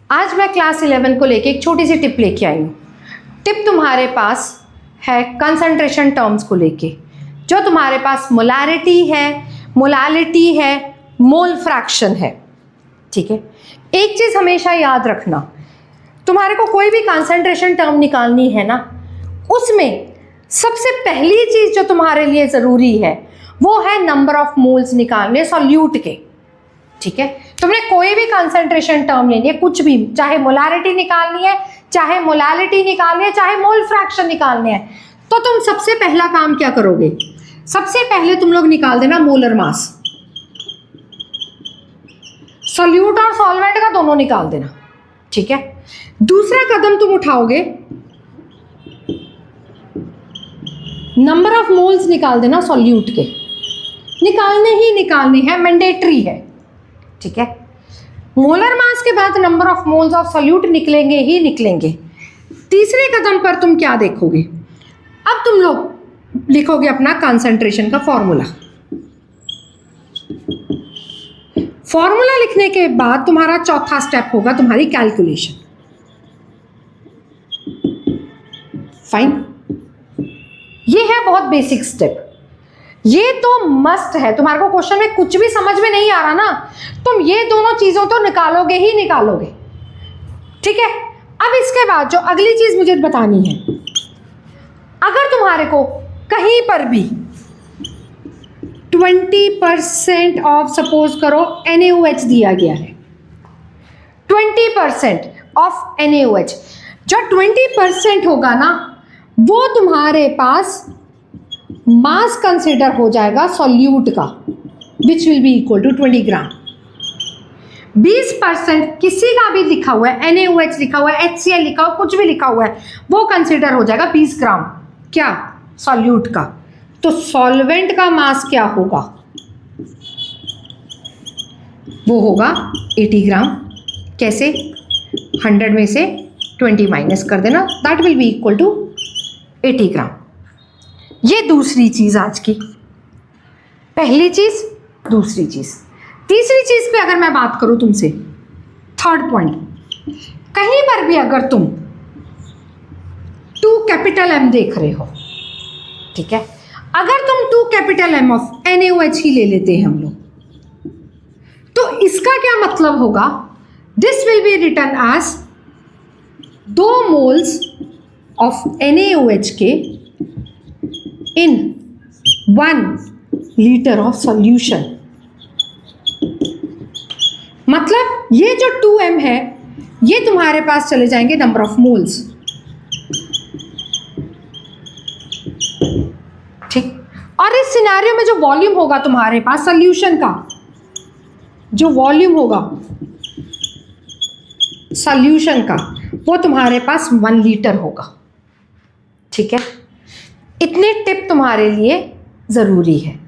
आज मैं क्लास 11 को लेके एक छोटी सी टिप लेके आई हूँ। टिप तुम्हारे पास है कंसंट्रेशन टर्म्स को लेके, जो तुम्हारे पास मोलारिटी है, मोल फ्रैक्शन है। ठीक है, एक चीज़ हमेशा याद रखना, तुम्हारे को कोई भी कंसंट्रेशन टर्म निकालनी है ना, उसमें सबसे पहली चीज़ जो तुम्हारे लिए ज़रूरी है वो है नंबर ऑफ मोल्स निकालने सॉल्यूट के। ठीक है, तुमने कोई भी कंसंट्रेशन टर्म लेनी है, कुछ भी, चाहे मोलारिटी निकालनी है, चाहे मोलालिटी निकालनी है, चाहे मोल फ्रैक्शन निकालने हैं, तो तुम सबसे पहला काम क्या करोगे? सबसे पहले तुम लोग निकाल देना मोलर मास। सॉल्यूट और सॉल्वेंट का दोनों निकाल देना। ठीक है, दूसरा कदम तुम उठाओगे, नंबर ऑफ मोल्स निकाल देना सॉल्यूट के। निकालने हैं, मैंडेटरी है। ठीक है, मोलर मास के बाद number of moles of solute निकलेंगे। तीसरे कदम पर तुम क्या देखोगे? अब तुम लोग लिखोगे अपना कंसंट्रेशन का फॉर्मूला लिखने के बाद तुम्हारा चौथा स्टेप होगा तुम्हारी कैलकुलेशन। फाइन, ये है बहुत बेसिक स्टेप, ये तो मस्ट है। तुम्हारे को क्वेश्चन में कुछ भी समझ में नहीं आ रहा ना, तुम ये दोनों चीजों तो निकालोगे ही निकालोगे। ठीक है, अब इसके बाद जो अगली चीज मुझे बतानी है, अगर तुम्हारे को कहीं पर भी 20% ऑफ, सपोज करो NaOH दिया गया है, 20% ऑफ NaOH, जो 20% होगा ना, वो तुम्हारे पास मास कंसिडर हो जाएगा सॉल्यूट का, which will be equal to 20 gram. 20% किसी का भी लिखा हुआ है, NaOH लिखा हुआ है, HCl लिखा हुआ, कुछ भी लिखा हुआ है, वो कंसिडर हो जाएगा 20 ग्राम। क्या? सॉल्यूट का। तो सॉल्वेंट का मास क्या होगा? वो होगा 80 ग्राम। कैसे? 100 में से 20 माइनस कर देना, that will be equal to 80 gram. ये दूसरी चीज आज की, पहली चीज, दूसरी चीज। तीसरी चीज पे अगर मैं बात करूं तुमसे, थर्ड पॉइंट, कहीं पर भी अगर तुम 2 कैपिटल M देख रहे हो, ठीक है, अगर तुम 2 कैपिटल M ऑफ NaOH ही ले लेते हैं हम लोग, तो इसका क्या मतलब होगा? This will be written as 2 moles of NaOH के इन 1 लीटर ऑफ सॉल्यूशन। मतलब ये जो 2m है, ये तुम्हारे पास चले जाएंगे नंबर ऑफ मोल्स। ठीक, और इस सिनेरियो में जो वॉल्यूम होगा तुम्हारे पास सॉल्यूशन का, जो वॉल्यूम होगा सॉल्यूशन का, वो तुम्हारे पास 1 लीटर होगा। ठीक है, इतने टिप तुम्हारे लिए ज़रूरी है।